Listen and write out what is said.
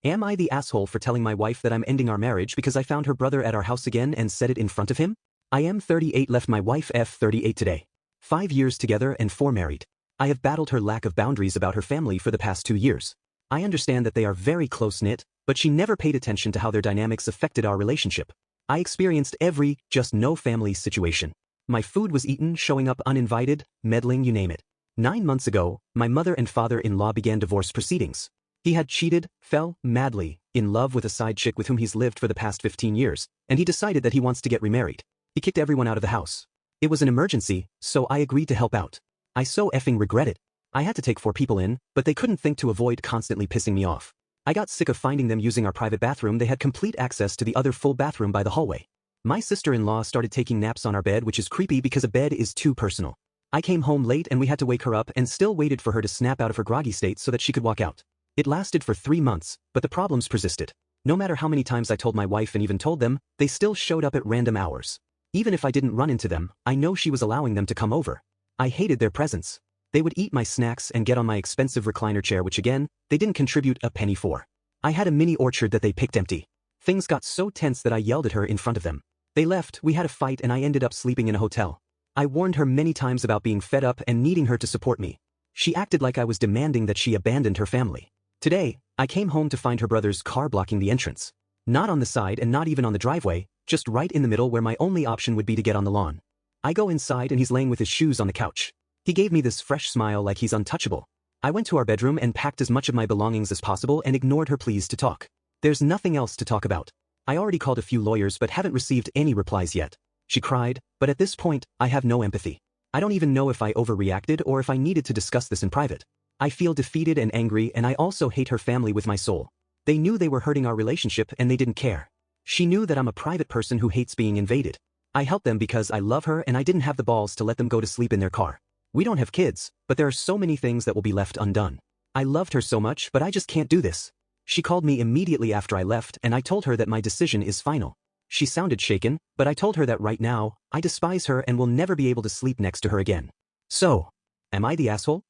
Am I the asshole for telling my wife that I'm ending our marriage because I found her brother at our house again and said it in front of him? I am 38, left my wife F38 today. 5 years together and 4 married. I have battled her lack of boundaries about her family for the past 2 years. I understand that they are very close-knit, but she never paid attention to how their dynamics affected our relationship. I experienced every just no family situation. My food was eaten, showing up uninvited, meddling, you name it. 9 months ago, my mother and father-in-law began divorce proceedings. He had cheated, fell madly in love with a side chick with whom he's lived for the past 15 years, and he decided that he wants to get remarried. He kicked everyone out of the house. It was an emergency, so I agreed to help out. I so effing regret it. I had to take 4 people in, but they couldn't think to avoid constantly pissing me off. I got sick of finding them using our private bathroom. They had complete access to the other full bathroom by the hallway. My sister-in-law started taking naps on our bed, which is creepy because a bed is too personal. I came home late and we had to wake her up and still waited for her to snap out of her groggy state so that she could walk out. It lasted for 3 months, but the problems persisted. No matter how many times I told my wife and even told them, they still showed up at random hours. Even if I didn't run into them, I know she was allowing them to come over. I hated their presence. They would eat my snacks and get on my expensive recliner chair, which again, they didn't contribute a penny for. I had a mini orchard that they picked empty. Things got so tense that I yelled at her in front of them. They left, we had a fight, and I ended up sleeping in a hotel. I warned her many times about being fed up and needing her to support me. She acted like I was demanding that she abandoned her family. Today, I came home to find her brother's car blocking the entrance. Not on the side and not even on the driveway, just right in the middle where my only option would be to get on the lawn. I go inside and he's laying with his shoes on the couch. He gave me this fresh smile like he's untouchable. I went to our bedroom and packed as much of my belongings as possible and ignored her pleas to talk. There's nothing else to talk about. I already called a few lawyers but haven't received any replies yet. She cried, but at this point, I have no empathy. I don't even know if I overreacted or if I needed to discuss this in private. I feel defeated and angry, and I also hate her family with my soul. They knew they were hurting our relationship and they didn't care. She knew that I'm a private person who hates being invaded. I helped them because I love her and I didn't have the balls to let them go to sleep in their car. We don't have kids, but there are so many things that will be left undone. I loved her so much, but I just can't do this. She called me immediately after I left and I told her that my decision is final. She sounded shaken, but I told her that right now, I despise her and will never be able to sleep next to her again. So, am I the asshole?